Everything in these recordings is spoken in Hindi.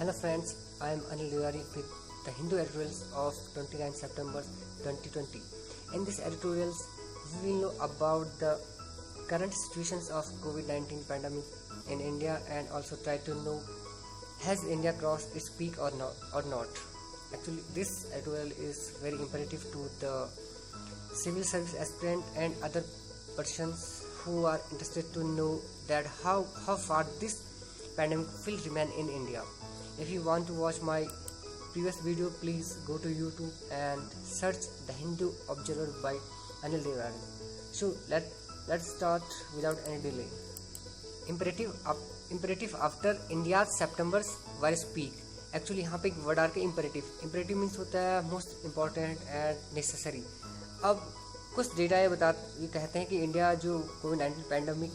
Hello friends, I am Anil Diwari with the Hindu editorials of 29 September 2020. In this editorials, we will know about the current situations of COVID-19 pandemic in India and also try to know has India crossed its peak or not. Actually, this editorial is very imperative to the civil service aspirant and other persons who are interested to know that how far this pandemic will remain in India. If you want to watch my previous video, please go to YouTube and search The Hindu Observer by Anil Diwari. So let's start without any delay. Imperative after India's September's virus peak. Actually यहाँ पे एक वर्ड आ रहा है इम्परेटिव मीन्स होता है मोस्ट इम्पॉर्टेंट एंड नेसेसरी. अब कुछ डेटा ये कहते हैं कि इंडिया जो कोविड-19 पैंडमिक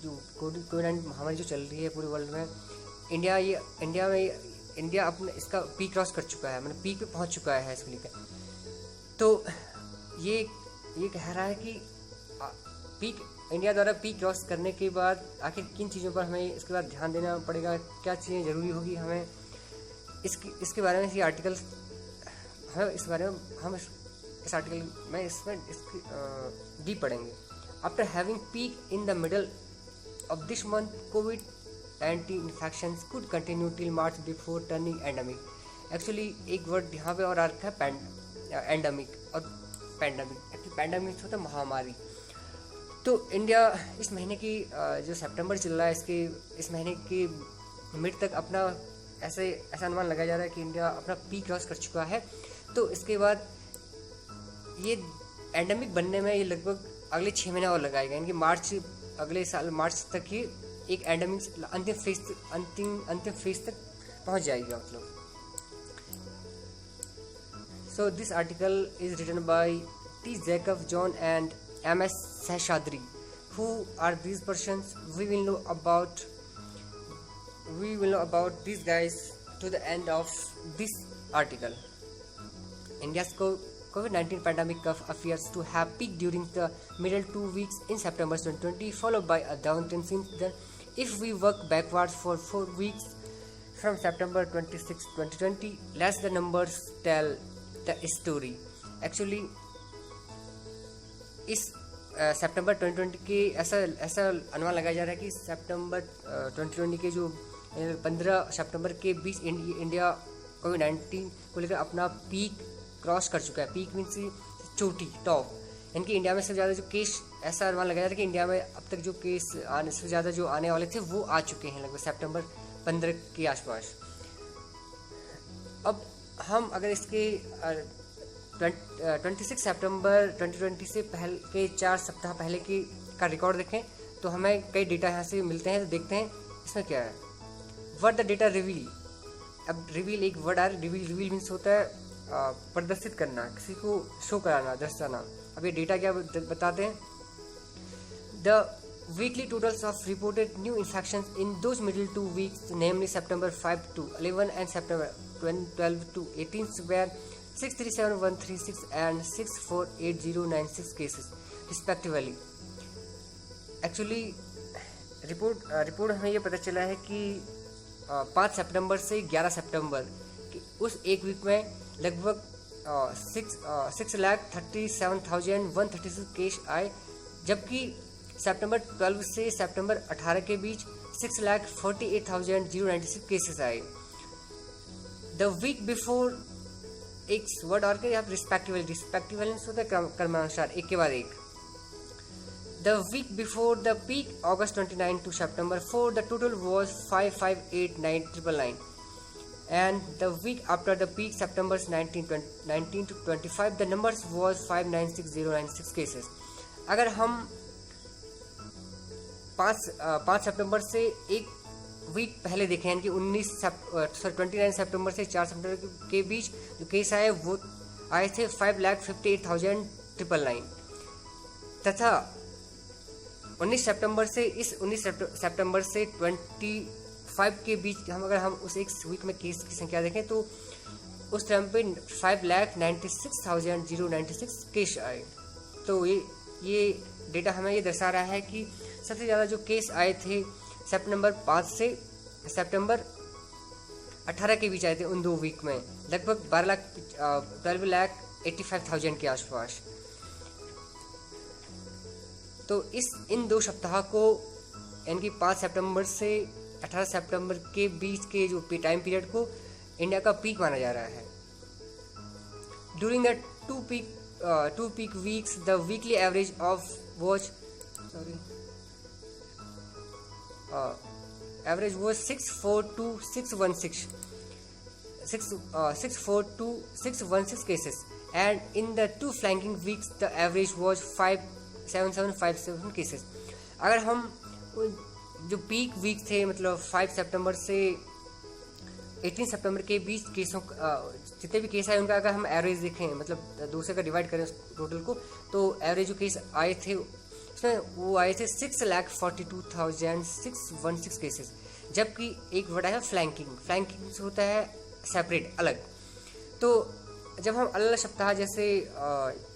जो कोविड-19 महामारी जो चल रही है पूरे वर्ल्ड में, इंडिया अपने इसका पीक क्रॉस कर चुका है, मतलब पीक पे पहुंच चुका है इसको लेकर. तो ये कह रहा है कि इंडिया द्वारा पीक क्रॉस करने के बाद आखिर किन चीज़ों पर हमें इसके बाद ध्यान देना पड़ेगा, क्या चीज़ें ज़रूरी होगी हमें, इसके बारे में ये आर्टिकल हम इस आर्टिकल में इसकी डीप पढ़ेंगे. After having peak in the middle of this month, COVID-19 infections could continue till March before turning endemic. Actually एक वर्ड यहाँ पे और आ रखा है एंडेमिक और पैंडेमिक. एक्चुअली पैंडेमिक होता है महामारी. तो इंडिया इस महीने की जो सितंबर चल रहा है इस महीने की मिड तक अपना ऐसा अनुमान लगाया जा रहा है कि इंडिया अपना पीक क्रॉस कर चुका है. तो इसके बाद ये एंडेमिक बनने में ये लगभग अगले 6 महीने और लगाएगा, यानी कि अगले साल मार्च तक ही एक एंडेमिक अंतिम फेज तक पहुंच जाएगी. मतलब so this article is written by T. Jacob John and M.S. Seshadri. Who are these persons? We will know about these guys to the end of this article. India's COVID-19 pandemic curve appears to have peaked during the middle 2 weeks in September 2020, followed by a downturn since then. If we work backwards for 4 weeks from September 26, 2020, let the numbers tell the story. Actually, इस सितंबर 2020 के ऐसा अनुमान लगाया जा रहा है कि सितंबर 2020 के जो 15 सितंबर के बीच इंडिया कोविड-19 को लेकर अपना पीक क्रॉस कर चुका है. पीक मीन्स चोटी, टॉप. इनकी इंडिया में सबसे ज़्यादा जो केस, ऐसा अनुमान लगाया जा रहा है कि इंडिया में अब तक जो केस सबसे ज़्यादा जो आने वाले थे वो आ चुके हैं लगभग सितंबर 15 के आसपास. अब हम अगर इसके 26 सितंबर 2020 से पहले के 4 सप्ताह पहले का रिकॉर्ड देखें तो हमें कई डेटा यहाँ से मिलते हैं. तो देखते हैं इसमें क्या है. What the data reveal. अब रिवील एक वर्ड आ रहा है. रिवील मीन्स होता है प्रदर्शित करना, किसी को शो कराना, दर्शाना. अब ये डेटा क्या बताते हैं. The weekly totals of reported new infections in those middle 2 weeks, namely September 5 to 11 and September 12 to 18 were 637,136 and 648,096 cases respectively. Actually report हमें ये पता चला है कि 5 सितंबर से 11 सितंबर कि उस एक वीक में लगभग 6,37,136 केस आए, जबकि सितंबर 12 से सितंबर 18 के बीच 6,48,096 केसेस आए. द वीक बिफोर एक वर्ड और के यहाँ रिस्पेक्टिवली होता है क्रमानुसार, एक के बाद एक. The week before the peak August 29 to September 4 the total was 558,999 and the week after the peak September 19 to 25 the numbers was 596,096 cases. अगर हम 5 सितंबर से एक वीक पहले देखें, यानी कि 29 सितंबर से 4 सितंबर के बीच जो केस आए वो आए थे 5,58,999 तथा 19 सितंबर से 25 के बीच अगर हम उस एक वीक में केस की संख्या देखें तो उस टाइम पे 5,96,096 केस आए. तो ये डेटा हमें ये दर्शा रहा है कि सबसे ज़्यादा जो केस आए थे सितंबर 5 से सितंबर 18 के बीच आए थे उन 2 वीक में, लगभग 12,85,000 के आसपास। तो इन 2 सप्ताह को यानी कि 5 सितंबर से 18 सितंबर के बीच के जो टाइम पीरियड को इंडिया का पीक माना जा रहा है। During the two peak weeks the weekly average of watch average was 642,616 cases, and in the 2 flanking weeks the average was 57757 cases। अगर हम जो पीक वीक थे मतलब 5 सितंबर से 18 सितंबर के बीच केसों जितने भी केस आए उनका अगर हम एवरेज देखें, मतलब 2 से अगर डिवाइड करें टोटल को, तो एवरेज जो केस आए थे उसमें वो आए थे 6,42,616 केसेस। जबकि एक वर्ड है फ्लैंकिंग से होता है सेपरेट, अलग। तो जब हम अलग सप्ताह जैसे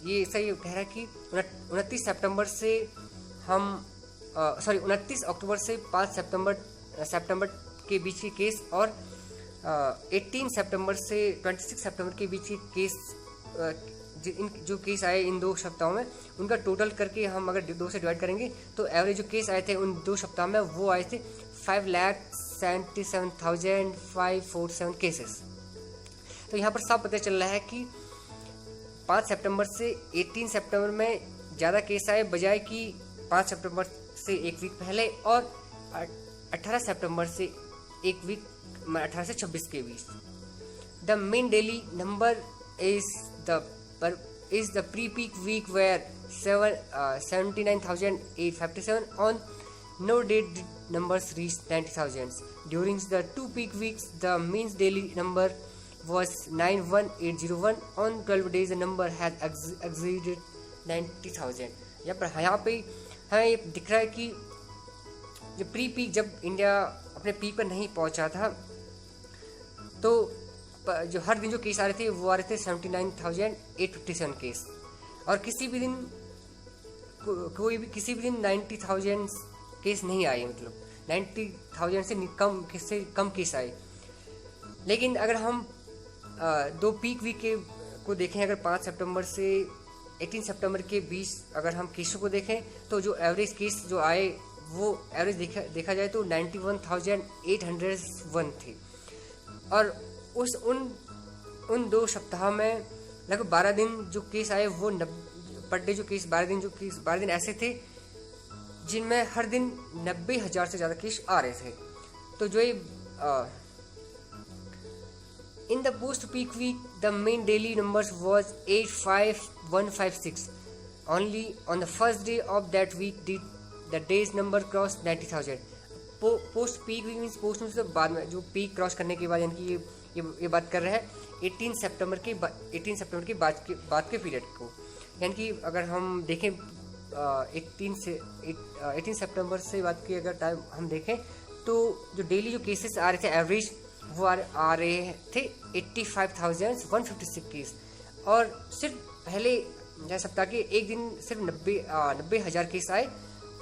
ये सही कह रहा है कि 29 सितंबर से हम 29 अक्टूबर से 5 सितंबर के बीच के केस और 18 सितंबर से 26 सितंबर के बीच के केस, जो केस आए इन 2 सप्ताहों में उनका टोटल करके हम अगर 2 से डिवाइड करेंगे तो एवरेज जो केस आए थे उन 2 सप्ताह में वो आए थे 5,77,547 केसेस। तो यहाँ पर साफ पता चल रहा है कि 5 सितंबर से 18 सितंबर में ज़्यादा केस आए बजाय कि 5 सितंबर से 1 वीक पहले और 18 सितंबर से 1 वीक 18 से 26 के बीच। The main daily number is the pre-peak week where 79,857 on no date numbers reached 90,000. During the 2 peak weeks the mean daily number was 91,801 on 12 days the number has exceeded 90,000। यहाँ पे हमें ये दिख रहा है कि जो प्री पीक जब इंडिया अपने पीक पर नहीं पहुंचा था तो जो हर दिन जो केस आ रहे थे वो आ रहे थे 79,857 केस, और किसी भी दिन 90,000 केस नहीं आए, मतलब 90,000 से कम केस आए। लेकिन अगर हम 2 पीक वीक को देखें, अगर 5 सितंबर से 18 सितंबर के बीच अगर हम केसों को देखें तो जो एवरेज केस जो आए वो एवरेज देखा जाए तो 91,801 थे, और उन 2 सप्ताह में लगभग 12 दिन जो केस आए वो पर डे जो केस 12 दिन ऐसे थे जिनमें हर दिन 90,000 से ज़्यादा केस आ रहे थे। तो जो in the post peak week the main daily numbers was 85,156 only on the first day of that week did the days number cross 90,000। Post peak week means post से बाद में जो पीक क्रॉस करने के बाद, यानी कि ये बात कर रहे हैं 18 सितंबर के बाद के पीरियड को। यानी कि अगर हम देखें 18 सितंबर से बाद के अगर टाइम हम देखें तो जो डेली जो केसेस आ रहे थे एवरेज वो आ रहे थे 85,156 केस, और सिर्फ पहले सप्ताह के एक दिन सिर्फ 90,000 केस आए,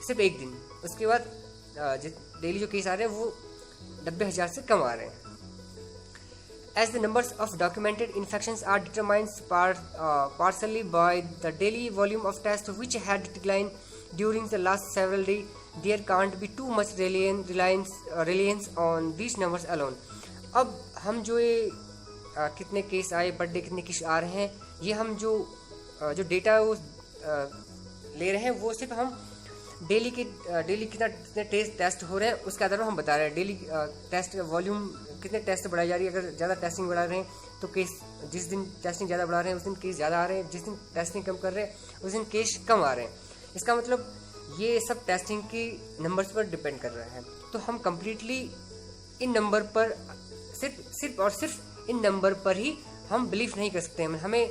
सिर्फ एक दिन। उसके बाद डेली जो केस आ रहे हैं वो 90,000 से कम आ रहे हैं। As the numbers of documented infections are determined partially by the daily volume of tests which had declined during the last several days, there can't be too much reliance on these numbers alone। अब हम जो ये कितने केस आए पर डे कितने केस आ रहे हैं, ये हम जो डेटा वो ले रहे हैं वो सिर्फ हम डेली कितने टेस्ट हो रहे हैं उसके आधार पर हम बता रहे हैं। डेली टेस्ट वॉल्यूम कितने टेस्ट बढ़ाई जा रही है, अगर ज़्यादा टेस्टिंग बढ़ा रहे हैं तो केस, जिस दिन टेस्टिंग ज़्यादा बढ़ा रहे हैं उस दिन केस ज़्यादा आ रहे हैं, जिस दिन टेस्टिंग कम कर रहे हैं उस दिन केस कम आ रहे हैं। इसका मतलब ये सब टेस्टिंग की नंबर्स पर डिपेंड कर रहा है। तो हम कम्प्लीटली इन नंबर पर सिर्फ इन नंबर पर ही हम बिलीव नहीं कर सकते हैं। हमें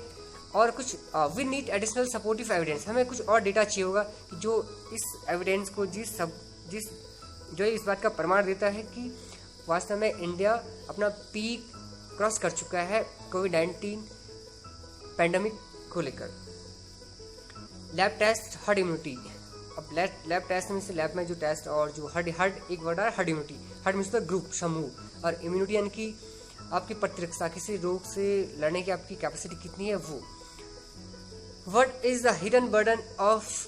और कुछ we need additional supportive evidence, हमें कुछ और डेटा चाहिए होगा कि जो इस एविडेंस को जो इस बात का प्रमाण देता है कि वास्तव में इंडिया अपना पीक क्रॉस कर चुका है कोविड-19 पैंडेमिक को लेकर। Lab test, herd immunity. अब लैब टेस्ट में से लैब में जो टेस्ट और जो हर्ड एक वर्ड है herd immunity. Heard means the group, समूह, और इम्यूनिटी यानी कि आपकी प्रतिरक्षा, किसी रोग से लड़ने की आपकी कैपेसिटी कितनी है वो। What is the hidden burden of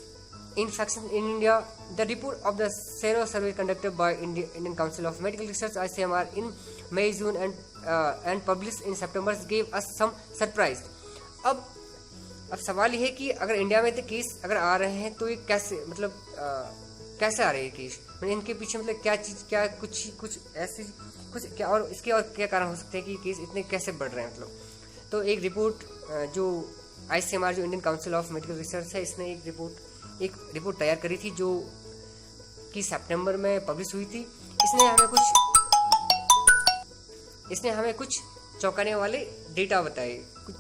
infection in India? The report of the Sero survey conducted by Indian Council of Medical Research (ICMR) in May, June and published in September gave us some surprise. अब सवाल ये है कि अगर इंडिया में तो केस अगर आ रहे हैं तो ये कैसे, मतलब कैसे आ रहे हैं केस, मतलब इनके पीछे मतलब क्या चीज़, क्या कुछ ऐसी कुछ क्या, और इसके और क्या कारण हो सकते हैं कि केस इतने कैसे बढ़ रहे हैं मतलब। तो एक रिपोर्ट जो ICMR जो Indian council of medical research है, इसने एक रिपोर्ट तैयार करी थी जो कि सितंबर में पब्लिश हुई थी। इसने हमें कुछ चौंकाने वाले डेटा बताए। कुछ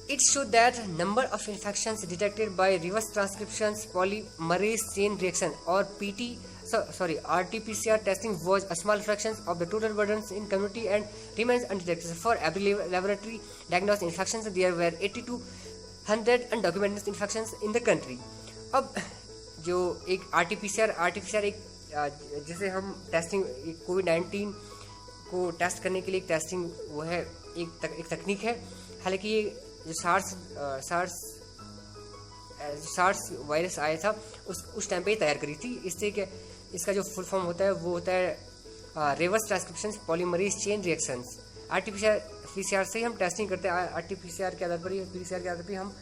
It showed that number of infections detected by reverse transcriptions polymerase chain reaction or RT-PCR testing was a small fraction of the total burdens in community and remains undetected. For every laboratory diagnosed infections, there were 80 to 100 undocumented infections in the country. अब जो एक RT-PCR एक जैसे हम टेस्टिंग कोविड-19 को टेस्ट करने के लिए एक टेस्टिंग वो है, एक तकनीक है। हालांकि ये जो सार्स वायरस आया था उस टाइम पे ही तैयार करी थी। इससे क्या, इसका जो फुल फॉर्म होता है वो होता है reverse transcription polymerase chain reactions. RT-PCR से ही हम टेस्टिंग करते हैं। RT-PCR के आधार पर हम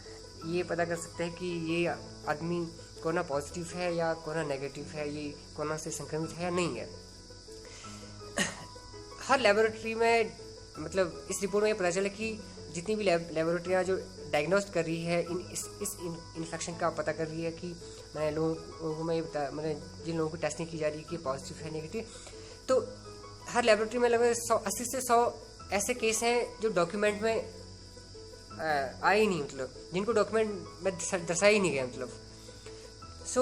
ये पता कर सकते हैं कि ये आदमी कोरोना पॉजिटिव है या कोरोना नेगेटिव है, ये कोरोना से संक्रमित है या नहीं है। हर लेबोरेटरी में, मतलब इस रिपोर्ट में ये पता चला कि जितनी भी लेबोरेटरियाँ जो डायग्नोस्ट कर रही है इस इन्फेक्शन का पता कर रही है कि मैंने लोगों को मैं ये बता, मैंने जिन लोगों की टेस्टिंग की जा रही है कि पॉजिटिव है नेगेटिव, तो हर लेबोरेटरी में लगभग 80 से 100 ऐसे केस हैं जो डॉक्यूमेंट में आए ही नहीं, मतलब जिनको डॉक्यूमेंट में दर्शाया ही नहीं गया मतलब। So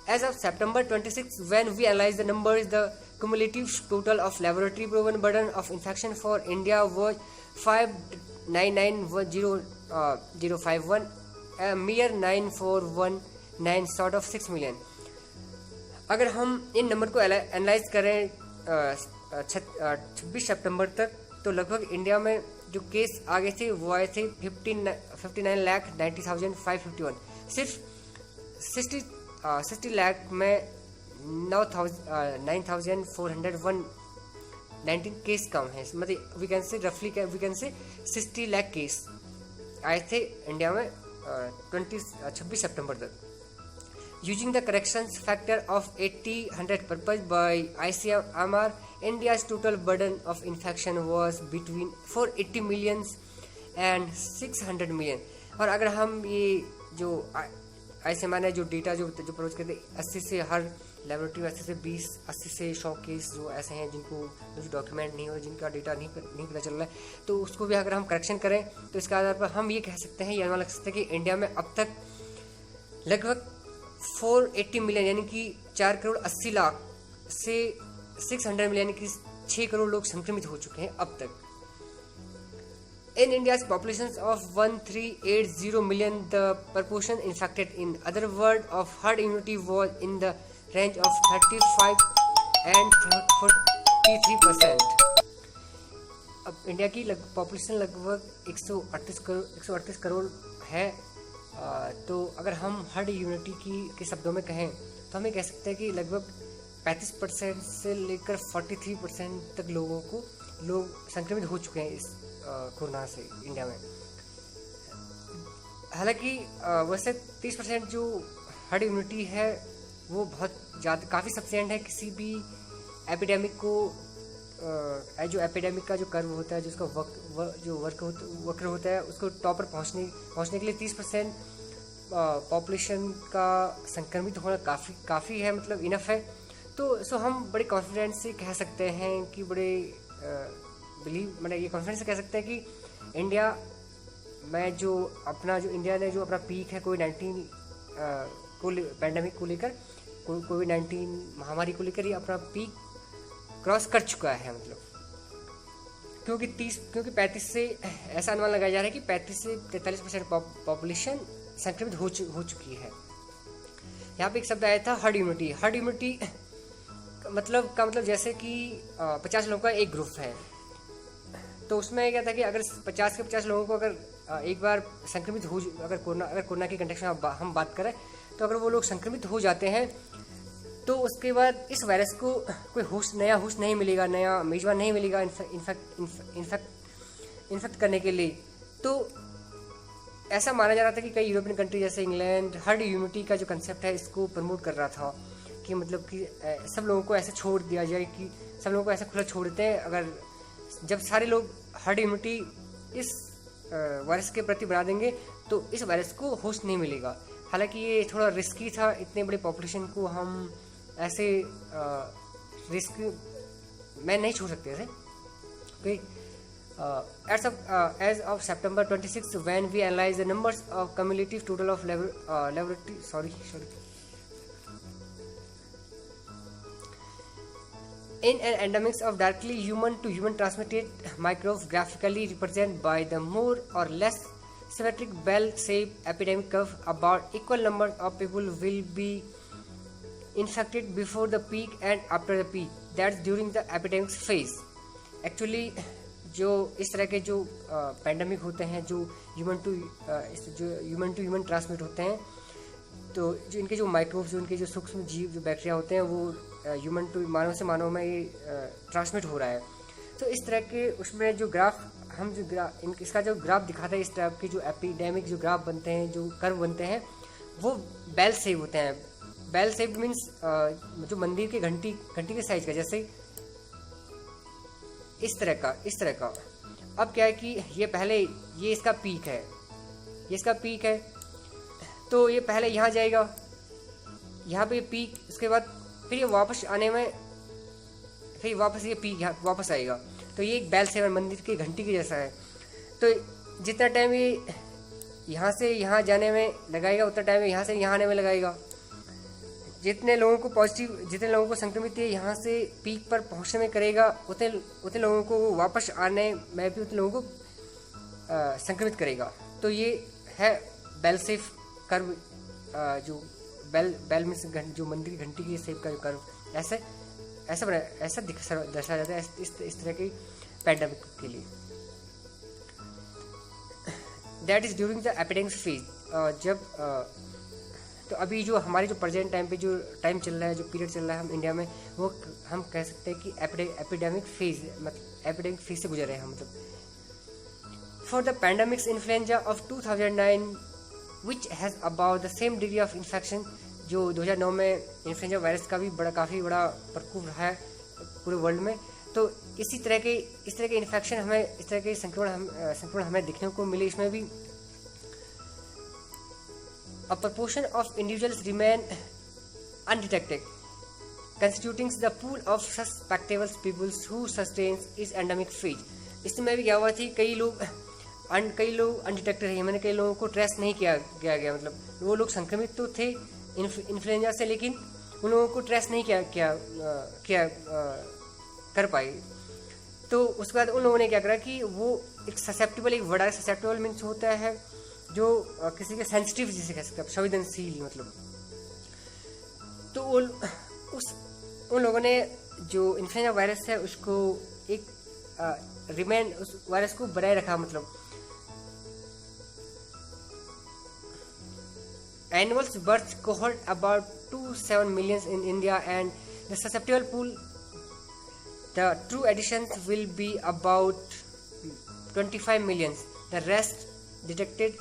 as of September 26 when we analyzed the numbers, the cumulative total of laboratory proven burden of infection for India was 599,051, a mere 9,419 short of 6 million. अगर हम इन नंबर को एनालाइज करें 26 सितंबर तक, तो लगभग इंडिया में जो केस आगे थे वो आए थे 59,90,551। सिर्फ 60 लाख में 9,419 केस कम है, मतलब we can say 60 lakh case आए थे इंडिया में 26 सितंबर तक। Using the corrections factor of 80-100 proposed by ICMR, India's total burden of infection was between 480 million and 600 million। और अगर हम ये जो ICMR ने जो डेटा जो प्रोवाइड करते 80 से हर लेबोरेटरी में 80 से 20, 80 से 100 केस जो ऐसे हैं जिनको जो डॉक्यूमेंट नहीं हो, जिनका डेटा नहीं पता चल रहा है, तो उसको भी अगर हम करेक्शन करें तो इसके आधार पर हम ये कह सकते हैं, ये अनुमान लग सकते हैं कि इंडिया में अब तक लगभग 480 मिलियन यानी कि 4 करोड़ 80 लाख से 600 मिलियन यानी कि 6 करोड़ लोग संक्रमित हो चुके हैं अब तक। In India's population of 1380 million, the proportion infected, in other words, of herd immunity was in the range of 35 and 43%. अब इंडिया की पॉपुलेशन लगभग 138 करोड़ है। तो अगर हम हर्ड इम्यूनिटी के शब्दों में कहें तो हमें कह सकते हैं कि लगभग 35% से लेकर 43% तक लोग संक्रमित हो चुके हैं इस कोरोना से इंडिया में। हालांकि वैसे 30% जो हर्ड इम्यूनिटी है वो बहुत ज़्यादा काफ़ी सफिशिएंट है किसी भी एपिडेमिक को, जो एपिडेमिक का जो कर्व होता है, जो उसका वक्र होता है, उसको टॉप पर पहुंचने के लिए 30% पॉपुलेशन का संक्रमित होना काफ़ी है, मतलब इनफ है। तो सो हम बड़े कॉन्फिडेंस से कह सकते हैं कि ये कॉन्फिडेंस से कह सकते हैं कि इंडिया में जो इंडिया ने जो अपना पीक है कोविड-19 पैंडेमिक को लेकर, कोविड-19 महामारी को लेकर ये अपना पीक क्रॉस कर चुका है, मतलब क्योंकि 35 से ऐसा अनुमान लगाया जा रहा है कि 35 से 43% पॉपुलेशन संक्रमित हो चुकी है। यहाँ पे एक शब्द आया था हर्ड इम्यूनिटी। मतलब जैसे कि 50 लोगों का एक ग्रुप है, तो उसमें क्या था कि अगर 50 के 50 लोगों को अगर एक बार संक्रमित हो, अगर कोरोना के कंटेक्स्ट में हम बात करें, तो अगर वो लोग संक्रमित हो जाते हैं तो उसके बाद इस वायरस को कोई नया होस्ट नहीं मिलेगा, नया मेजबान नहीं मिलेगा इन्फेक्ट करने के लिए। तो ऐसा माना जा रहा था कि कई यूरोपियन कंट्री जैसे इंग्लैंड हर्ड इम्यूनिटी का जो कंसेप्ट है इसको प्रमोट कर रहा था, कि मतलब कि सब लोगों को ऐसे छोड़ दिया जाए, कि सब लोगों को ऐसे खुला छोड़ देते हैं, अगर जब सारे लोग हर्ड इम्यूनिटी इस वायरस के प्रति बना देंगे तो इस वायरस को होस्ट नहीं मिलेगा। हालांकि ये थोड़ा रिस्की था, इतने बड़े पॉपुलेशन को हम ऐसे रिस्क में नहीं छोड़ सकते थे। Okay, as of September 26, when we analyze the numbers of cumulative total of in an endemics of directly human to human transmitted microbes graphically represented by the more or less symmetric bell-shaped epidemic curve, about equal numbers of people will be infected before the peak and after the peak, that's during the epidemic phase. Actually जो इस तरह के जो पैंडमिक होते हैं, जो ह्यूमन टू ह्यूमन ट्रांसमिट होते हैं, तो जो इनके जो माइक्रोब्स, जो इनके जो सूक्ष्म जीव, जो बैक्टीरिया होते हैं, वो ह्यूमन टू मानव से मानव में ये ट्रांसमिट हो रहा है। तो इस तरह के उसमें जो ग्राफ इसका जो ग्राफ दिखाता है, इस टाइप के जो एपिडेमिक जो ग्राफ बनते हैं, जो कर्व बनते हैं, वो बेल शेप होते हैं। बेल शेप मीन्स जो मंदिर के घंटी के साइज का, जैसे इस तरह का। अब क्या है कि ये इसका पीक है, तो ये पहले यहाँ जाएगा, यहाँ पे पीक, उसके बाद फिर ये वापस आने में फिर वापस ये पीक यहाँ वापस आएगा। तो ये एक बेल शेप मंदिर की घंटी के जैसा है। तो जितना टाइम ये यहाँ से यहाँ जाने में लगाएगा, उतना टाइम यहाँ से यहाँ आने में लगाएगा। जितने लोगों को संक्रमित है यहाँ से पीक पर पहुँचने में करेगा, उतने लोगों को वापस आने में भी उतने लोगों को संक्रमित करेगा। तो ये है बेल शेप कर्व, जो बेल में जो मंदिर की घंटी की शेप का कर्व, ऐसा दर्शाया जाता है इस तरह की पैंडेमिक के लिए। That is during the epidemic phase. तो अभी जो हमारी जो प्रेजेंट टाइम पे जो टाइम चल रहा है, जो पीरियड चल रहा है हम इंडिया में, वो हम कह सकते हैं कि एपिडेमिक फेज से गुजर रहे हैं। मतलब for the pandemics influenza of 2009 which has about the same degree of infection, जो 2009 में इन्फ्लुएंजा वायरस का भी काफ़ी बड़ा प्रकोप रहा है पूरे वर्ल्ड में। तो इस तरह के इन्फेक्शन हमें, इस तरह के संक्रमण हमें देखने को मिले। इसमें भी a proportion of individuals remain undetected, constituting the pool of suspectable people who sustains is endemic phase। इसमें भी क्या हुआ थी, कई लोग अनडिटेक्टेड है, मैंने कई लोगों को ट्रेस नहीं किया गया। मतलब वो लोग संक्रमित तो थे इन्फ्लुएंजा से, लेकिन उन लोगों को ट्रेस नहीं कर पाए। तो उसके बाद उन लोगों ने क्या करा कि वो एक ससेप्टेबल मीन्स होता है जो किसी के सेंसिटिव, जिसे कह सकते हैं संवेदनशील, मतलब। तो उन लोगों ने जो इन्फ्लुएंजा वायरस है उसको उस वायरस को बनाए रखा। मतलब annual birth cohort about 27 million in India, and the susceptible pool, the true additions will be about 25 million, the rest detected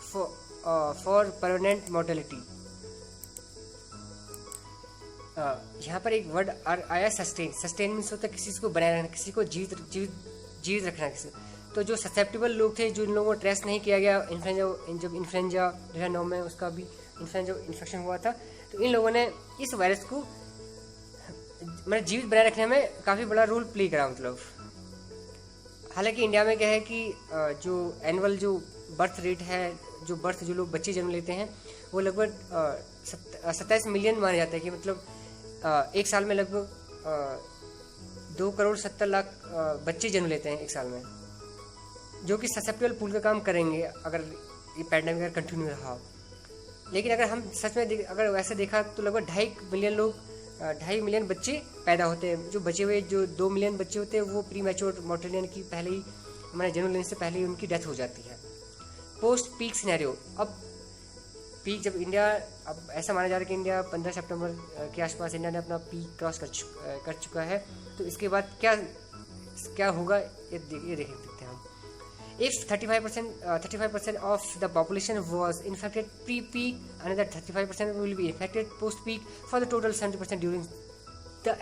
for permanent mortality। यहाँ पर एक वर्ड आया सस्टेन मीन्स होता है किसी को बनाए रखना, किसी को जीवित रखना किसी। तो जो ससेप्टेबल लोग थे, जो इन लोगों को ट्रेस नहीं किया गया, जब इन्फ्लुएंजा 2009 में उसका भी इन्फेक्शन हुआ था, तो इन लोगों ने इस वायरस को मतलब जीवित बनाए रखने में काफ़ी बड़ा रोल प्ले करा। मतलब हालांकि इंडिया में क्या है कि जो एनुअल जो बर्थ रेट है, जो लोग बच्चे जन्म लेते हैं, वो लगभग 27 मिलियन माने जाते हैं। कि मतलब एक साल में लगभग 2,70,00,000 बच्चे जन्म लेते हैं एक साल में, जो कि ससेप्टेबल पूल का काम करेंगे अगर ये पैंडेमिक अगर कंटिन्यू रहा। लेकिन अगर हम सच में अगर वैसे देखा तो लगभग 2.5 मिलियन लोग 2.5 मिलियन बच्चे पैदा होते हैं। जो बचे हुए जो 2 मिलियन बच्चे होते हैं वो प्री मैच्योर मोर्टेलिटी यानी कि पहले ही हमारे जन्म लेने से पहले ही उनकी डेथ हो जाती है। पोस्ट पीक सिनेरियो, अब पीक जब इंडिया, अब ऐसा माना जा रहा है कि इंडिया 15 सितंबर के आसपास इंडिया ने अपना पीक क्रॉस कर चुका है, तो इसके बाद क्या होगा ये देखते हैं हम। If 35% of the population was infected pre-peak, another 35% will be infected post-peak for the total 70% during the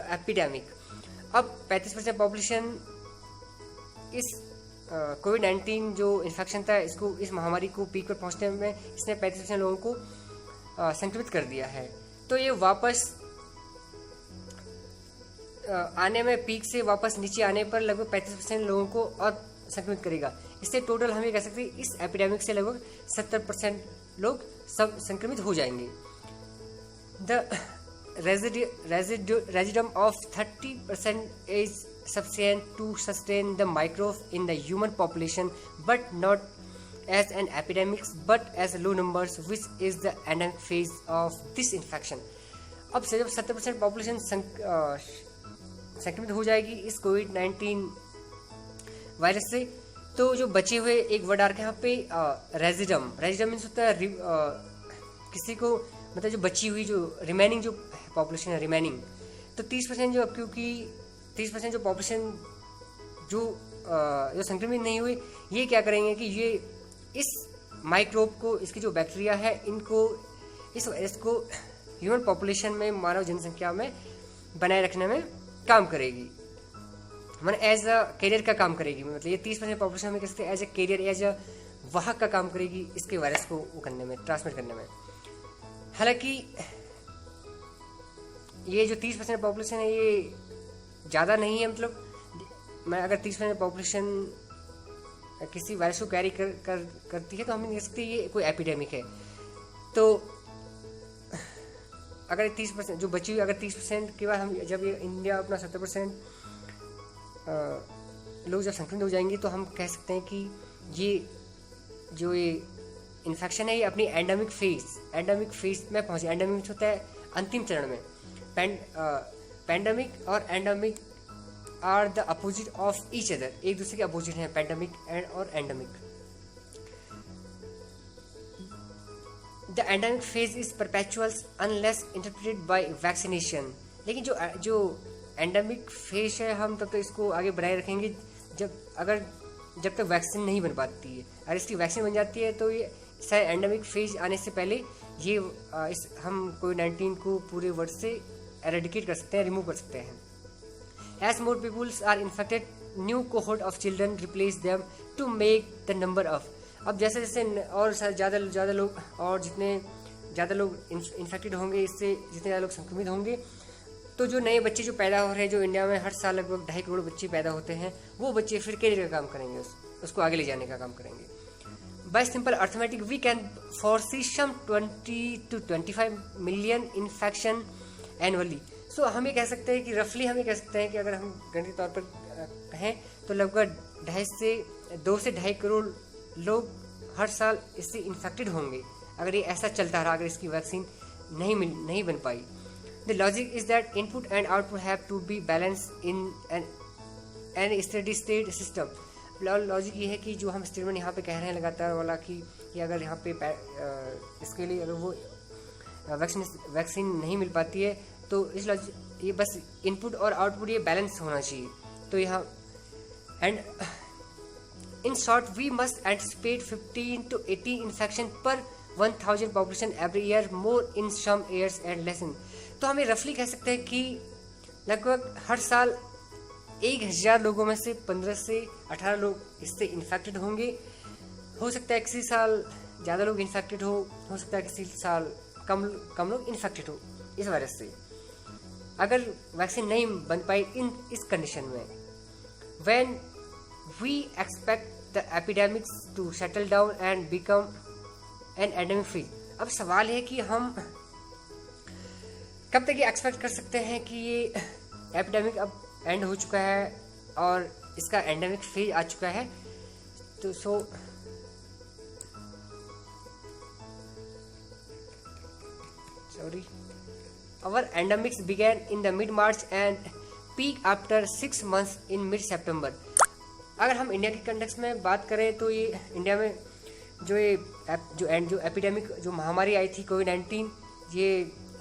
epidemic. अब 35% पॉपुलेशन इस कोविड-19 जो इन्फेक्शन था इसको, इस महामारी को पीक पर पहुंचने में इसने 35% लोगों को संक्रमित कर दिया है। तो ये वापस आने में, पीक से वापस नीचे आने पर लगभग 35% लोगों को और संक्रमित करेगा। इससे टोटल हम ये कह सकते हैं इस एपिडेमिक से लगभग 70% लोग सब संक्रमित हो जाएंगे। The residuum of 30% is sufficient to sustain the microbe in the human population, but not as an epidemic, but as low numbers, which is the endemic phase of this infection. अब से जब 70% पॉपुलेशन संक्रमित हो जाएगी इस कोविड-19 वायरस से, तो जो बचे हुए, एक वर्ड आ रखा है यहाँ पे रेजिडम मीन्स होता है किसी को, मतलब जो बची हुई जो रिमेनिंग जो पॉपुलेशन है रिमेनिंग, तो 30% जो, क्योंकि 30% जो पॉपुलेशन जो संक्रमित नहीं हुई, ये क्या करेंगे कि ये इस माइक्रोब को, इसकी जो बैक्टीरिया है, इनको, इस वायरस को ह्यूमन पॉपुलेशन में, मानव जनसंख्या में बनाए रखने में काम करेगी, मतलब एज अ कैरियर का काम करेगी। मतलब ये 30% पॉपुलेशन में कैसे as a carrier, as a वाहक का काम करेगी इसके वायरस को वो करने में, ट्रांसमिट करने में। हालांकि ये जो 30% पॉपुलेशन है ये ज़्यादा नहीं है, मतलब मैं अगर 30% पॉपुलेशन किसी वायरस को कैरी करती है तो हम नहीं कह सकते ये कोई एपिडेमिक है। तो अगर 30% जो बची हुई, अगर 30% के बाद हम, जब ये इंडिया अपना 70% लोग जब संक्रमित हो जाएंगे, तो हम कह सकते हैं कि ये जो ये इन्फेक्शन है ये अपनी एंडेमिक फेज में पहुँचे। एंडेमिक होता है अंतिम चरण में। पैंडेमिक और endemic are the opposite of each other, एक दूसरे के अपोजिट हैं पैंडेमिक और endemic. The endemic phase is perpetual unless interpreted by vaccination. लेकिन जो एंडेमिक फेज है, हम तब तक इसको आगे बनाए रखेंगे जब तक वैक्सीन नहीं बन पाती है। अगर इसकी वैक्सीन बन जाती है तो ये शायद एंडेमिक फेज आने से पहले ये हम कोविड-19 को पूरे वर्ल्ड से एरेडिकेट कर सकते हैं, रिमूव कर सकते हैं। As more people are infected, new cohort of children replace them to make the number of। अब जैसे जैसे और ज़्यादा लोग, और जितने ज़्यादा लोग इन्फेक्टेड होंगे, इससे जितने ज़्यादा लोग संक्रमित होंगे, तो जो नए बच्चे जो पैदा हो रहे हैं, जो इंडिया में हर साल लगभग 2.5 करोड़ बच्चे पैदा होते हैं, वो बच्चे फिर कैरियर का काम करेंगे, उसको आगे ले जाने का काम करेंगे। By simple arithmetic, we can foresee some 20 to 25 million infection annually। सो हम ये कह सकते हैं कि रफली हम ये कह सकते हैं कि अगर हम गणित तौर पर कहें तो लगभग 2 से 2.5 करोड़ लोग हर साल इससे इन्फेक्टेड होंगे, अगर ये ऐसा चलता रहा, अगर इसकी वैक्सीन नहीं बन पाई। The logic is that input and output have to be balance in an steady state system. Logic ये है कि जो हम स्टेटमेंट यहाँ पे कह रहे हैं लगातार वाला कि अगर यहाँ पे इसके लिए अगर वो वैक्सीन नहीं मिल पाती है, तो इस ये बस इनपुट और आउटपुट ये बैलेंस होना चाहिए। तो यहाँ and in short we must anticipate 15 to 18 infection पर 1000 population every year, more in some years and less in. तो हम ये रफली कह सकते हैं कि लगभग हर साल 1000 लोगों में से 15 से 18 लोग इससे इन्फेक्टेड होंगे। हो सकता है किसी साल ज़्यादा लोग इन्फेक्टेड हो सकता है किसी साल कम लोग इन्फेक्टेड हो इस वायरस से, अगर वैक्सीन नहीं बन पाई इस कंडीशन में। When we expect the epidemics to settle down and become an endemic phase. अब सवाल है कि हम कब तक ये एक्सपेक्ट कर सकते हैं कि ये एपिडेमिक अब एंड हो चुका है और इसका एंडेमिक फेज आ चुका है। तो sorry our endemics began in the mid-March and peak after 6 months in mid-September. अगर हम इंडिया के कंटेक्स्ट में बात करें तो ये इंडिया में जो एपिडेमिक जो महामारी आई थी कोविड-19, ये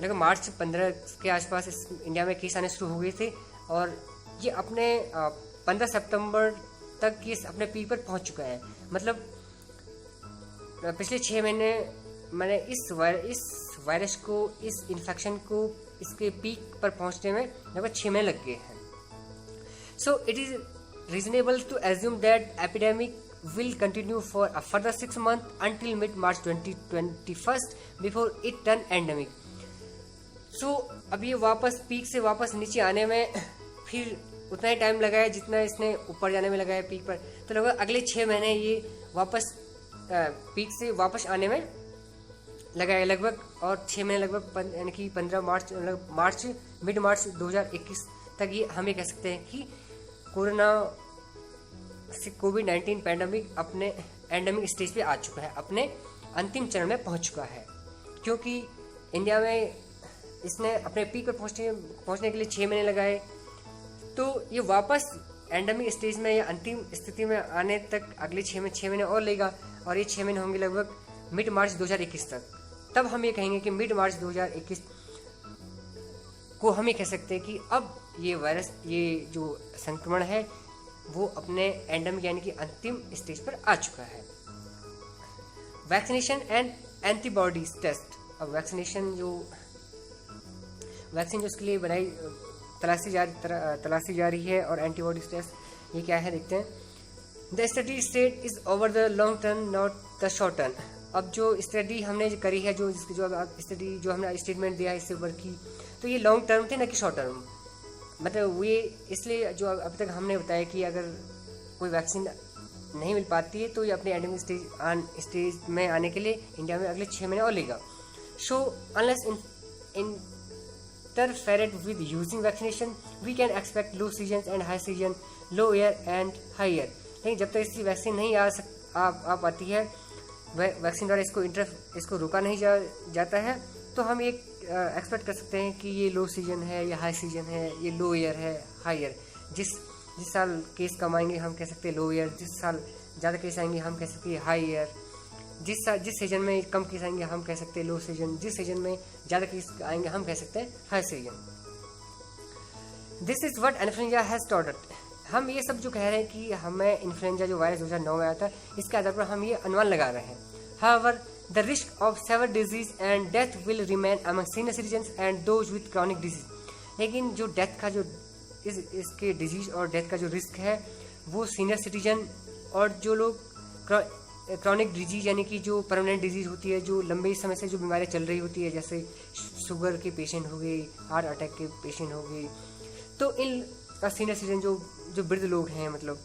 लगभग मार्च 15 के आसपास इस इंडिया में केस आने शुरू हो गए थे और ये अपने 15 सितंबर तक ये अपने पीक पर पहुंच चुका है। मतलब पिछले 6 महीने मैंने इस वायरस को, इस इन्फेक्शन को इसके पीक पर पहुंचने में लगभग 6 महीने लग गए हैं। So it is reasonable to assume that epidemic will continue for a further 6 months until mid-March 2021 before it turn endemic. So अब ये वापस पीक से वापस नीचे आने में फिर उतना ही टाइम लगा है जितना इसने ऊपर जाने में लगा है पीक पर। तो लगभग अगले 6 महीने ये वापस पीक से वापस आने में लगा है लगभग, और 6 महीने लगभग यानी कि 15 मिड मार्च 2021 तक ये हम ये कह सकते हैं कि कोविड-19 पैंडेमिक अपने एंडेमिक स्टेज पे आ चुका है, अपने अंतिम चरण में पहुंच चुका है। क्योंकि इंडिया में इसने अपने पीक पर पहुंचने के लिए 6 महीने लगाए, तो ये वापस एंडेमिक स्टेज में या अंतिम स्थिति में आने तक अगले 6 महीने और लेगा, और ये 6 महीने होंगे लगभग मिड मार्च 2021 तक। तब हम ये कहेंगे कि मिड मार्च 2021 को हम ये कह सकते हैं कि अब ये वायरस, ये जो संक्रमण है वो अपने एंडेमिक यानी कि अंतिम स्टेज पर आ चुका है। Vaccination and antibodies test. अब वैक्सीन जो इसके लिए तलाशी जा रही है, और एंटीबॉडीज टेस्ट ये क्या है देखते हैं। The steady state is over the long term not the short term. अब जो स्टडी हमने करी है, जो स्टडी जो हमने स्टेटमेंट दिया है इससे ऊपर की, तो ये लॉन्ग टर्म थे ना कि शॉर्ट टर्म। मतलब ये इसलिए जो अब तक हमने बताया कि अगर कोई वैक्सीन नहीं मिल पाती है तो ये अपने एंडेमिक स्टेज में आने के लिए इंडिया में अगले 6 महीने और लेगा। So unless interfered with using vaccination, we can expect low seasons and high season, low air and high air. लेकिन जब तक इसकी वैक्सीन नहीं आ पाती है, वैक्सीन द्वारा इसको रोका नहीं जाता है, तो हम एक एक्सपेक्ट कर सकते हैं कि ये लो सीजन है या हाई सीजन है, ये लो ईयर है, हाई ईयर। जिस साल केस कम आएंगे हम कह सकते हैं लो ईयर, जिस साल ज़्यादा केस आएंगे हम कह सकते हैं हाई ईयर। जिस सीजन में कम केस आएंगे हम कह सकते हैं लो सीजन, जिस सीजन में ज़्यादा केस आएंगे हम कह सकते हैं high season. This is what influenza has taught us. हम ये सब जो कह रहे हैं कि हमें इन्फ्लुएंजा जो वायरस 2009 में आया था, इसके आधार पर हम ये अनुमान लगा रहे हैं। However the risk of severe disease and death will remain among senior citizens and those with chronic disease. लेकिन जो डेथ का जो इसके डिजीज और डेथ का जो रिस्क है वो सीनियर सिटीजन और जो लोग क्रॉनिक डिजीज यानी कि जो परमानेंट डिजीज होती है, जो लंबे समय से जो बीमारियां चल रही होती है, जैसे शुगर के पेशेंट हो गए, हार्ट अटैक के पेशेंट हो गए, तो इन सीनियर सिटीजन जो वृद्ध लोग हैं, मतलब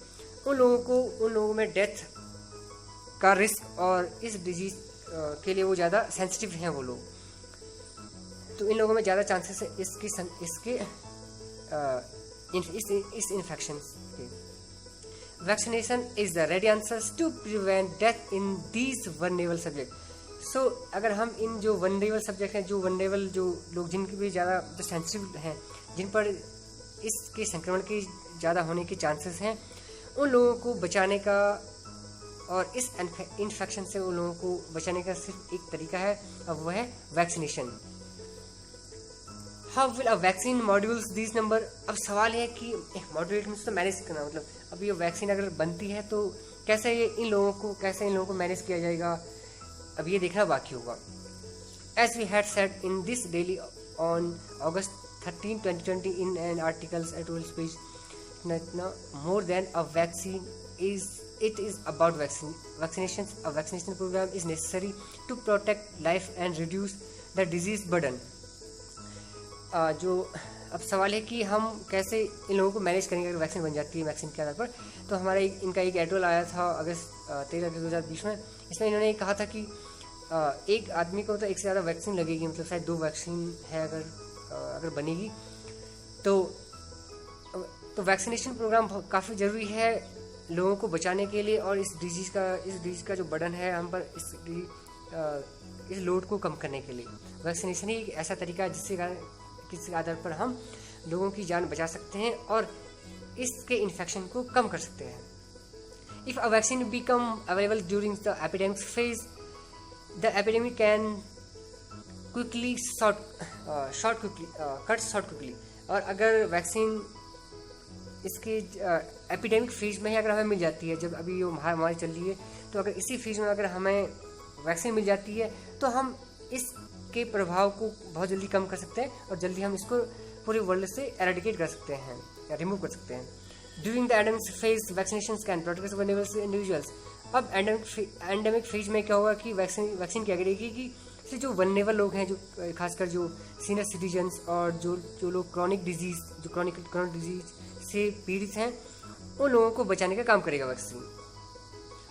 उन लोगों में डेथ का रिस्क और इस डिजीज के लिए वो ज़्यादा सेंसिटिव हैं वो लोग, तो इन लोगों में ज़्यादा चांसेस है इस इन्फेक्शन के। Vaccination is the ready answer to prevent death in these vulnerable subject. So अगर हम इन जो वनरेबल सब्जेक्ट हैं, जो वनरेबल जो लोग जिनके भी ज़्यादा जो सेंसिटिव हैं, जिन पर इसके संक्रमण के ज़्यादा होने के चांसेस हैं, उन लोगों को बचाने का और इस इन्फेक्शन से उन लोगों को बचाने का सिर्फ एक तरीका है, अब वह है vaccination. How will a vaccine modules this number. अब सवाल है कि मॉड्यूलेट मींस तो मैनेज करना, मतलब अब ये वैक्सीन अगर बनती है तो कैसे इन लोगों को मैनेज किया जाएगा, अब ये देखना बाकी होगा। As we had said in this daily on August 13, 2020 in an article at World Speech, more than a vaccine it is about vaccination. A vaccination program is necessary to protect life and reduce the disease burden. जो अब सवाल है कि हम कैसे इन लोगों को मैनेज करेंगे अगर वैक्सीन बन जाती है वैक्सीन के आधार पर। तो हमारा इनका एक एडिटोरियल आया था अगस्त 13 अगस्त 2020 में। इसमें इन्होंने कहा था कि एक आदमी को तो एक से ज़्यादा वैक्सीन लगेगी, मतलब शायद 2 वैक्सीन है अगर बनेगी तो वैक्सीनेशन प्रोग्राम काफ़ी ज़रूरी है लोगों को बचाने के लिए, और इस डिजीज़ का जो बर्डन है हम पर इस लोड को कम करने के लिए। वैक्सीनेशन ही एक ऐसा तरीका है जिससे कारण किस आधार पर हम लोगों की जान बचा सकते हैं और इसके इन्फेक्शन को कम कर सकते हैं। If a vaccine become available during the epidemic phase, the epidemic can quickly short quickly. और अगर वैक्सीन इसके एपिडेमिक फेज में ही अगर हमें मिल जाती है, जब अभी ये महामारी चल रही है, तो अगर इसी फेज में अगर हमें वैक्सीन मिल जाती है तो हम इसके प्रभाव को बहुत जल्दी कम कर सकते हैं और जल्दी हम इसको पूरे वर्ल्ड से एरेडिकेट कर सकते हैं या रिमूव कर सकते हैं। During the endemic phase vaccination can protect vulnerable individuals. अब एंडेमिक फेज में क्या होगा कि वैक्सीन क्या करेगी कि जो वल्नरेबल लोग हैं, जो खासकर जो सीनियर सिटीजन्स और जो लोग क्रॉनिक डिजीज से पीड़ित हैं, उन लोगों को बचाने का काम करेगा vaccine.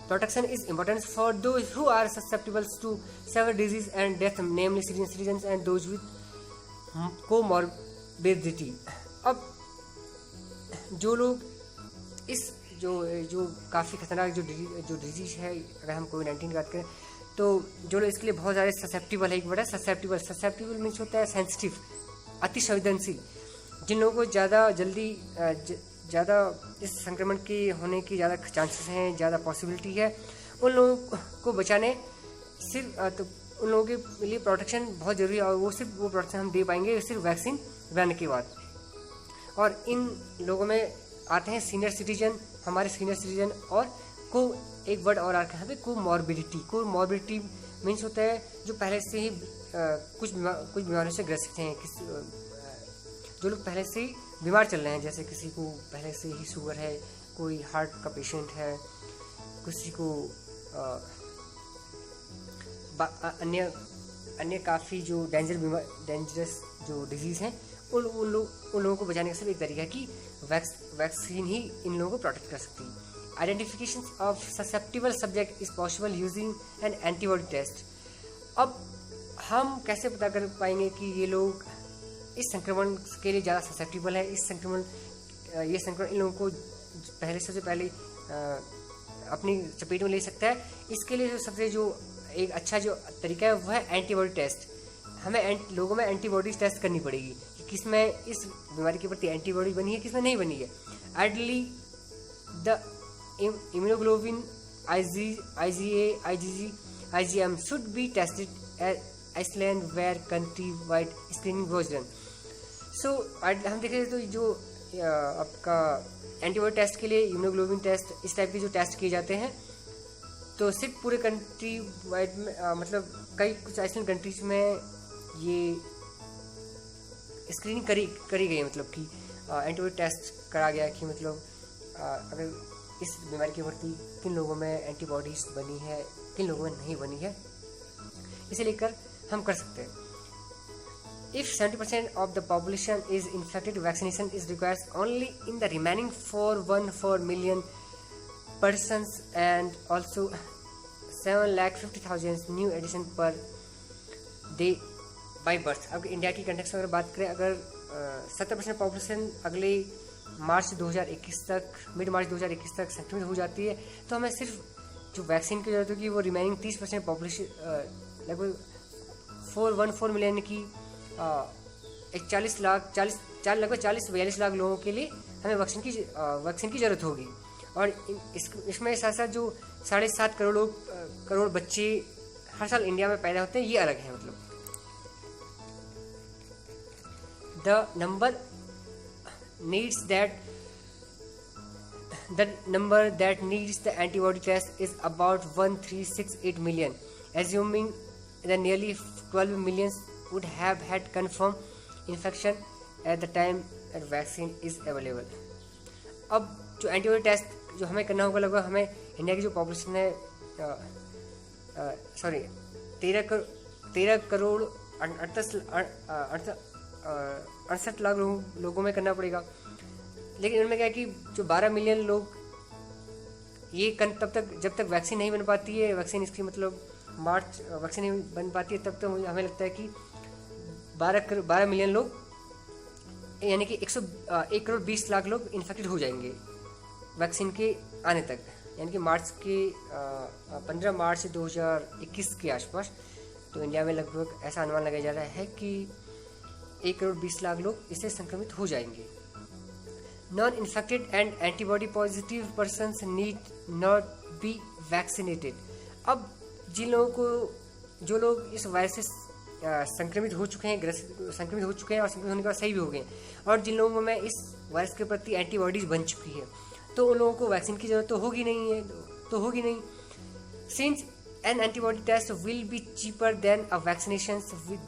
Protection is important for those who are susceptible to severe disease and death, namely senior citizens and those with comorbidity। अब जो लोग इस जो काफ़ी खतरनाक जो डिजीज है, अगर हम कोविड-19 की बात करें, तो जो लोग इसके लिए बहुत ज़्यादा ससेप्टिबल है, एक वर्ड है ससेप्टिबल मीन्स होता है सेंसिटिव, अति संवेदनशील, जिन लोगों को ज़्यादा इस संक्रमण के होने की ज़्यादा चांसेस हैं, ज़्यादा पॉसिबिलिटी है, उन लोगों को बचाने सिर्फ तो उन लोगों के लिए प्रोटेक्शन बहुत ज़रूरी है और वो प्रोटेक्शन हम दे पाएंगे सिर्फ वैक्सीन बनाने के बाद। और इन लोगों में आते हैं सीनियर सिटीजन, हमारे सीनियर सिटीजन, और एक वर्ड और आता है कोमॉर्बिडिटी मीन्स होता है जो पहले से ही कुछ बीमारियों से ग्रसित हैं, जो लोग पहले से ही बीमार चल रहे हैं, जैसे किसी को पहले से ही शुगर है, कोई हार्ट का पेशेंट है, किसी को अन्य काफ़ी जो डेंजरस जो डिजीज़ हैं, उन लोगों को बचाने का सिर्फ एक तरीका है कि वैक्सीन ही इन लोगों को प्रोटेक्ट कर सकती है। Identification of susceptible subject is possible using an antibody test. अब हम कैसे पता कर पाएंगे कि ये लोग इस संक्रमण के लिए ज़्यादा ससेप्टिबल है, ये संक्रमण इन लोगों को सबसे पहले अपनी चपेट में ले सकता है। इसके लिए सबसे एक अच्छा तरीका है वह है एंटीबॉडी टेस्ट। हमें लोगों में एंटीबॉडी टेस्ट करनी पड़ेगी कि किसमें इस बीमारी के प्रति एंटीबॉडी बनी है, किसमें नहीं बनी है। Ideally the immunoglobulin IgM should be tested at Iceland where country-wide screening was done। So हम देखें तो जो आपका एंटीबॉडी टेस्ट के लिए इम्यूनोग्लोबिन टेस्ट, इस टाइप के जो टेस्ट किए जाते हैं, तो सिर्फ पूरे कंट्री वाइड में मतलब कुछ आइसलैंड कंट्रीज में ये स्क्रीनिंग करी गई है, मतलब कि एंटीबॉडी टेस्ट करा गया कि मतलब अगर इस बीमारी के प्रति किन लोगों में एंटीबॉडीज बनी है, किन लोगों में नहीं बनी है, इसे लेकर हम कर सकते हैं। If 70% of the population is infected, vaccination is required only in the remaining 414 million persons and also 750,000 new addition per day by birth। अब इंडिया की कंटेक्स्ट में अगर बात करें, अगर 70% पॉपुलेशन अगले मार्च 2021 तक, मिड मार्च 2021 तक संक्रमित हो जाती है, तो हमें सिर्फ जो वैक्सीन की जरूरत होगी वो रिमेनिंग 30% पॉपुलेशन लगभग 414 मिलियन की 40-42 लाख लोगों के लिए हमें वैक्सीन की ज़रूरत होगी। और इसमें साथ साथ जो 7.5 करोड़ बच्चे हर साल इंडिया में पैदा होते हैं, ये अलग है। मतलब the number that needs the antibody test is about 1368 million, assuming that nearly 12 million would have had confirmed infection at the time that vaccine is available। अब जो एंटीबॉडी टेस्ट जो हमें करना होगा, लगभग हमें इंडिया की जो पॉपुलेशन है 13 करोड़ 68 लाख लोगों में करना पड़ेगा। लेकिन उनमें क्या है कि जो 12 मिलियन लोग ये जब तक वैक्सीन नहीं बन पाती है, वैक्सीन इसकी मतलब वैक्सीन नहीं बन पाती है, तब तक हमें लगता है कि 12 मिलियन लोग यानी कि 1 करोड़ 20 लाख लोग इन्फेक्टेड हो जाएंगे वैक्सीन के आने तक, यानी कि 15 मार्च 2021 के आसपास। तो इंडिया में लगभग ऐसा अनुमान लगाया जा रहा है कि 1,20,00,000 लोग इससे संक्रमित हो जाएंगे। Non infected and antibody positive persons need not be vaccinated. अब जिन लोगों को, जो लोग इस वायरस से संक्रमित हो चुके हैं, संक्रमित हो चुके हैं और संक्रमित होने के बाद सही भी हो गए, और जिन लोगों में इस वायरस के प्रति एंटीबॉडीज बन चुकी है, तो उन लोगों को वैक्सीन की जरूरत तो होगी नहीं। Since an antibody test will be cheaper than a vaccination with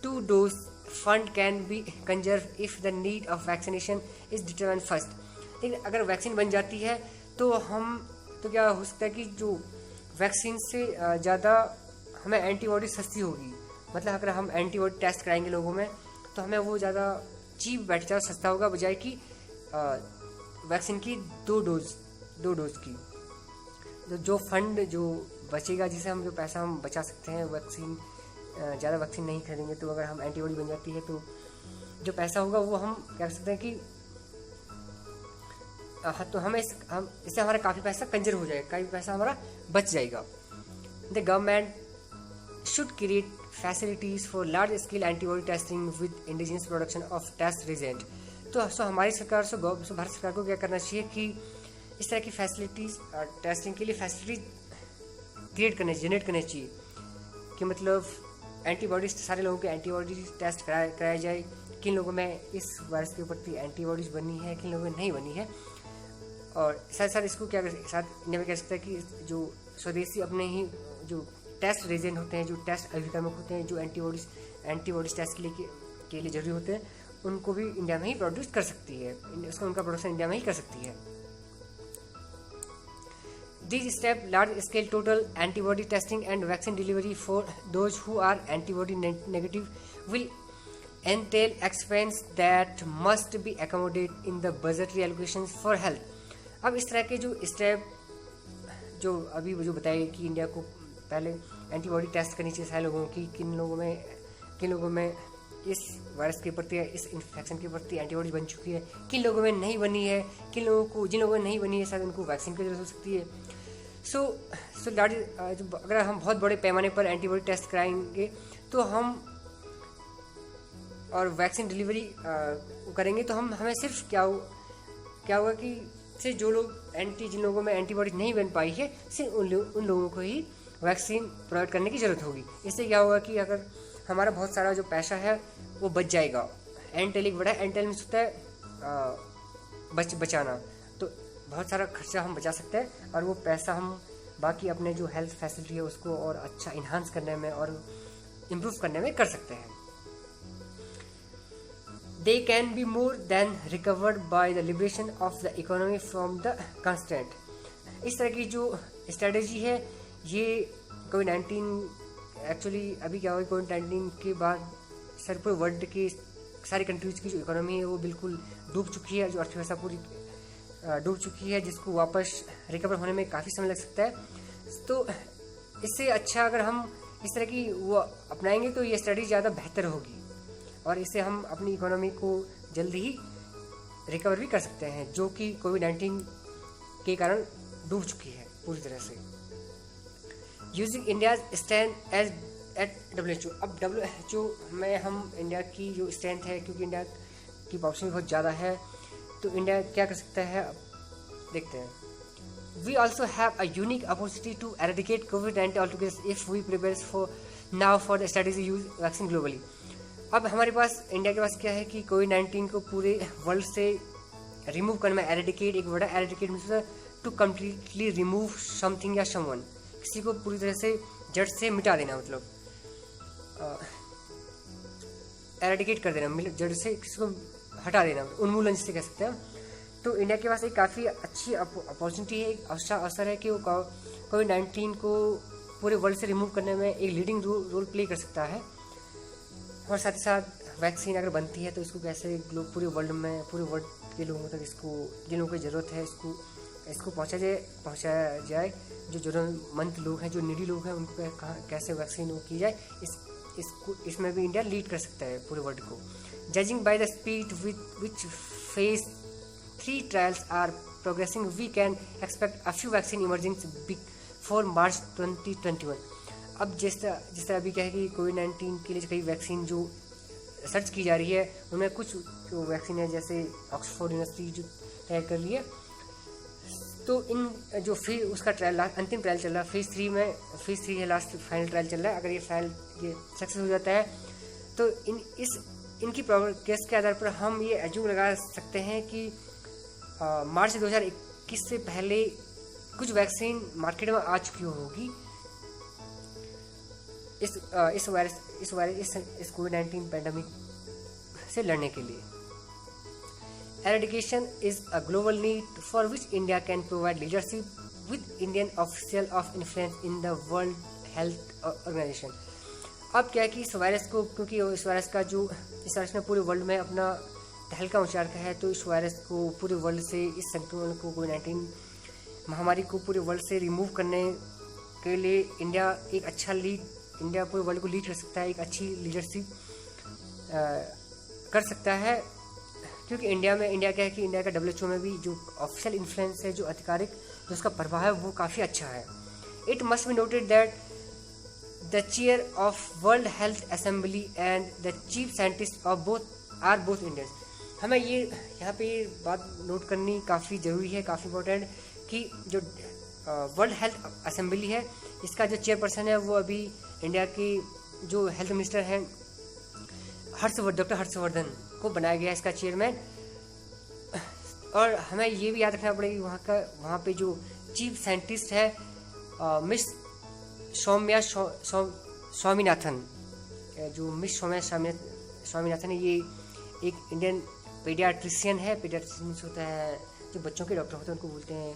2 dose, fund can be conserve if the need of vaccination is determined first. लेकिन अगर वैक्सीन बन जाती है तो क्या हो सकता है कि जो वैक्सीन से ज़्यादा हमें एंटीबॉडी सस्ती होगी। मतलब अगर हम एंटीबॉडी टेस्ट कराएंगे लोगों में तो हमें वो ज़्यादा चीप बैठ जाए, सस्ता होगा, बजाय कि वैक्सीन की 2 डोज की। तो जो फंड जो बचेगा, जिसे हम जो पैसा हम बचा सकते हैं, वैक्सीन ज़्यादा वैक्सीन नहीं खरीदेंगे तो अगर हम एंटीबॉडी बन जाती है तो जो पैसा होगा वो हम क्या कर सकते हैं कि तो इससे हमारा काफ़ी पैसा कंजर्व हो जाएगा, काफ़ी पैसा हमारा बच जाएगा। The government should create facilities for large scale antibody testing with indigenous production of test reagent। तो हमारी सरकार से भारत सरकार को क्या करना चाहिए कि इस तरह की फैसिलिटीज़ टेस्टिंग के लिए फैसिलिटीज जनरेट करनी चाहिए कि मतलब एंटीबॉडीज, सारे लोगों के एंटीबॉडीज टेस्ट कराया जाए, किन लोगों में इस वायरस के प्रति एंटीबॉडीज बनी है, किन लोगों में नहीं बनी है। और साथ साथ इसको क्या साथ इंडिया में कह सकता है कि जो स्वदेशी अपने ही जो टेस्ट रेजेंट होते हैं, जो टेस्ट अभिकारक होते हैं, जो एंटीबॉडीज टेस्ट के लिए जरूरी होते हैं, उनको भी इंडिया में ही प्रोड्यूस कर सकती है, उनका प्रोडक्शन इंडिया में ही कर सकती है। These step large scale total antibody testing and vaccine delivery for those who are antibody negative will entail expense that must be accommodated in the budgetary allocations for health। अब इस तरह के जो स्टेप जो अभी जो बताए कि इंडिया को पहले एंटीबॉडी टेस्ट करनी चाहिए सारे लोगों की, किन लोगों में इस वायरस के प्रति, इस इन्फेक्शन के प्रति एंटीबॉडी बन चुकी है, किन लोगों में नहीं बनी है, जिन लोगों में नहीं बनी है शायद उनको वैक्सीन की जरूरत हो सकती है। सो अगर हम बहुत बड़े पैमाने पर एंटीबॉडी टेस्ट कराएंगे तो हम और वैक्सीन डिलीवरी करेंगे तो हमें सिर्फ क्या होगा कि सिर्फ जिन लोगों में एंटीबॉडी नहीं बन पाई है, सिर्फ उन लोगों को ही वैक्सीन प्रोवाइड करने की ज़रूरत होगी। इससे क्या होगा कि अगर हमारा बहुत सारा जो पैसा है वो बच जाएगा। एंटेलिक बड़ा एंटेल में होता है बचाना, तो बहुत सारा खर्चा हम बचा सकते हैं और वो पैसा हम बाकी अपने जो हेल्थ फैसिलिटी है उसको और अच्छा इन्हांस करने में और इम्प्रूव करने में कर सकते हैं। They can be more than recovered by the liberation of the economy from the constraint। इस तरह की जो स्ट्रेटेजी है ये कोविड-19 एक्चुअली अभी क्या हुआ, कोविड-19 के बाद सर पूरे वर्ल्ड की सारी कंट्रीज की जो इकोनॉमी है वो बिल्कुल डूब चुकी है, जो अर्थव्यवस्था पूरी डूब चुकी है, जिसको वापस रिकवर होने में काफ़ी समय लग सकता है। तो इससे अच्छा अगर हम इस तरह की वो अपनाएंगे तो ये स्ट्रेटेजी ज़्यादा बेहतर होगी और इससे हम अपनी इकोनॉमी को जल्दी ही रिकवर भी कर सकते हैं, जो कि कोविड-19 के कारण डूब चुकी है पूरी तरह से। Using India's stand as at WHO। अब WHO में हम इंडिया की जो स्ट्रेंथ है, क्योंकि इंडिया की पॉपुलेशन बहुत ज़्यादा है, तो इंडिया क्या कर सकता है अब देखते हैं। We also have a unique opportunity to eradicate कोविड-19 altogether if we prepare for the strategy use vaccine globally. अब हमारे पास इंडिया के पास क्या है कि कोविड-19 को पूरे वर्ल्ड से रिमूव करने में, एरेडिकेट एक वर्ड है, eradicate means to completely remove something या समवन, किसी को पूरी तरह से जड़ से मिटा देना, मतलब एरेडिकेट कर देना, जड़ से किसी को हटा देना, उन्मूलन जिसे कह सकते हैं। तो इंडिया के पास एक काफ़ी अच्छी अपॉर्चुनिटी है, एक अच्छा अवसर है कि वो कोविड-19 को पूरे वर्ल्ड से रिमूव करने में एक लीडिंग रोल प्ले कर सकता है। और साथ ही साथ वैक्सीन अगर बनती है तो इसको कैसे पूरे वर्ल्ड के लोगों तक जिन लोगों की ज़रूरत है इसको पहुँचाया जाए, जो ज़रूरतमंद लोग हैं, जो नीडी लोग हैं, उनको कैसे वैक्सीन वो की जाए, इसमें भी इंडिया लीड कर सकता है पूरे वर्ल्ड को। Judging by the speed which phase 3 trials are progressing, we can expect a few vaccine emerging before March 2021। अब जिस तरह अभी क्या है कि कोविड-19 के लिए कई वैक्सीन जो सर्च की जा रही है, उनमें कुछ जो वैक्सीन है जैसे ऑक्सफोर्ड यूनिवर्सिटी जो तैयार कर रही है, तो इन जो फिर उसका ट्रायल अंतिम ट्रायल चल रहा है फेज़ 3 है, लास्ट फाइनल ट्रायल चल रहा है। अगर ये सक्सेस हो जाता है तो इनकी प्रोग्रेस के आधार पर हम ये एज्यूम लगा सकते हैं कि मार्च 2021 से पहले कुछ वैक्सीन मार्केट में आ चुकी होगी इस कोविड-19 पैंडेमिक से लड़ने के लिए। Eradication is a global need for which India can provide leadership with Indian official of influence in the World Health Organization। अब क्या है कि इस वायरस को, क्योंकि इस वायरस ने पूरे वर्ल्ड में अपना तहलका मचा रखा है, तो इस वायरस को पूरे वर्ल्ड से, इस संक्रमण को, कोविड-19 महामारी को पूरे वर्ल्ड से रिमूव करने के लिए इंडिया पूरे वर्ल्ड को लीड कर सकता है, एक अच्छी लीडरशिप कर सकता है। क्योंकि इंडिया क्या है कि इंडिया का WHO में भी जो ऑफिशियल इन्फ्लुएंस है, जो आधिकारिक जो उसका प्रभाव है, वो काफ़ी अच्छा है। It must be noted that the chair of world health assembly and the chief scientist of both Indians. हमें ये यहाँ पे बात नोट करनी काफ़ी ज़रूरी है, काफ़ी इंपॉर्टेंट, कि जो वर्ल्ड हेल्थ असेंबली है, इसका जो चेयरपर्सन है वो अभी इंडिया के जो हेल्थ मिनिस्टर हैं डॉक्टर हर्षवर्धन को बनाया गया इसका चेयरमैन। और हमें ये भी याद रखना पड़ेगा कि वहाँ पे जो चीफ साइंटिस्ट है मिस सौम्या स्वामीनाथन, जो मिस सौम्या स्वामीनाथन है, ये एक इंडियन पीडियाट्रिशियन है। पीडियाट्रिशियन होता है जो बच्चों के डॉक्टर होते हैं, उनको बोलते हैं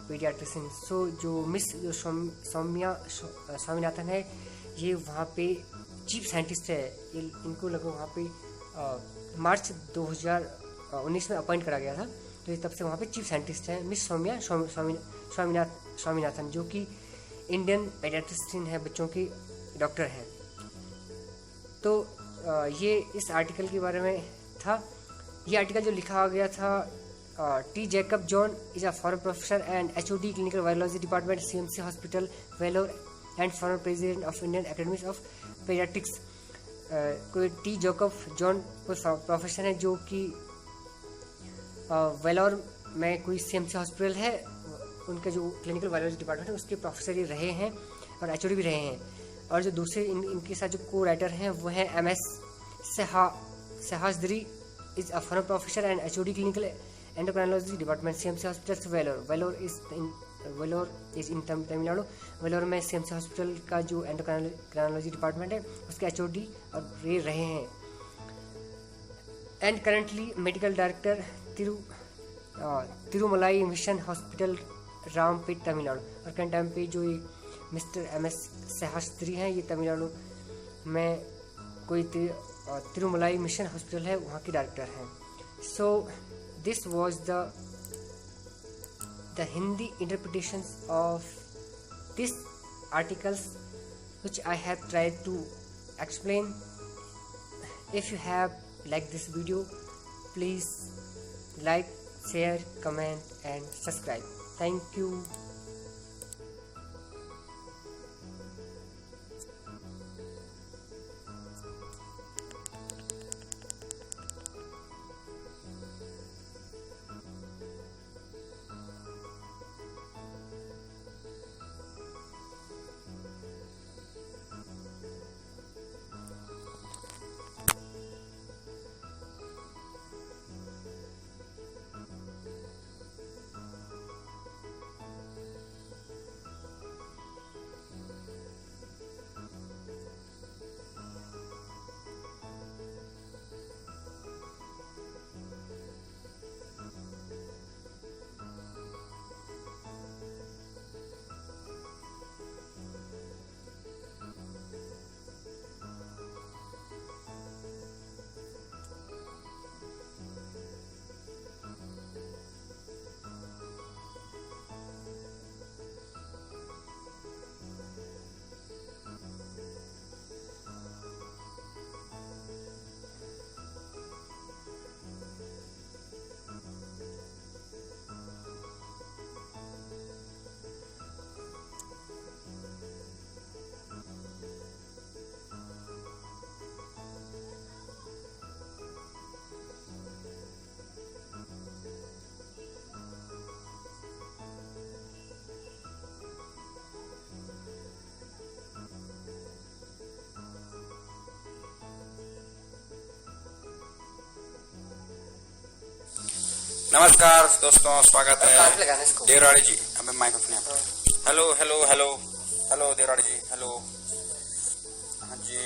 पीडियाट्रिशियन। सो जो मिस सौम्या स्वामीनाथन है, ये वहाँ पे चीफ साइंटिस्ट है। इनको लगभग वहाँ पे मार्च 2019 में अपॉइंट करा गया था, तो ये तब से वहाँ पे चीफ साइंटिस्ट है मिस सौम्या स्वामीनाथन, जो कि इंडियन पीडियाट्रिशियन है, बच्चों की डॉक्टर हैं। तो ये इस आर्टिकल के बारे में था। ये आर्टिकल जो लिखा गया था T Jacob John is a foreign professor and HOD clinical virology department CMC hospital Vellore and foreign president of Indian academy of paediatrics. कोई टी जैकब जॉन कोई प्रोफेसर है जो कि वेलोर में कोई CMC हॉस्पिटल है, उनका जो क्लिनिकल वायरोलॉजी डिपार्टमेंट है उसके प्रोफेसर ये रहे हैं और HOD भी रहे हैं। और जो दूसरे इनके साथ जो को राइटर हैं वो हैं MS Sahajdari is a foreign professor and HOD clinical endocrinology department CMC hospital Vellore is in Tamil Nadu. Vellore में CMC हॉस्पिटल का जो एंडोक्राइनोलॉजी डिपार्टमेंट है उसके HOD और ये रहे हैं। And currently medical director Tirumalai mission hospital Rampet Tamil Nadu. और करंट टाइम पे जो ये मिस्टर MS सहस्त्री हैं, ये तमिलनाडु में कोई तिरुमलाई मिशन हॉस्पिटल है, वहाँ के डायरेक्टर हैं। So this was the Hindi interpretations of this articles which I have tried to explain. If you have liked this video, please like, share, comment and subscribe. Thank you. नमस्कार दोस्तों, स्वागत कान पे है लगाना इसको। देवराड़ी जी। हमें माइक्रोफोन है। Hello hello hello hello Devradi ji, hello. हाँ जी,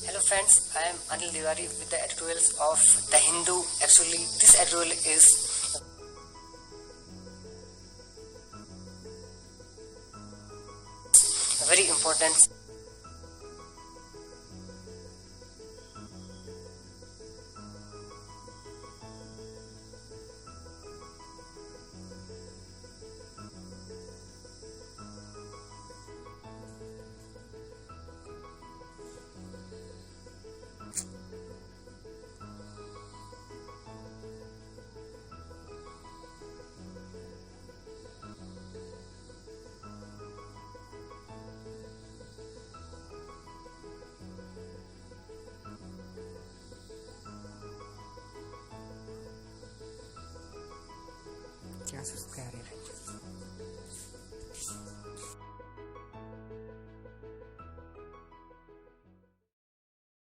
Hello friends, I am Anil Diwari with the editorials of The Hindu. Actually, this editorial is very important. क्या सब्सक्राइब है।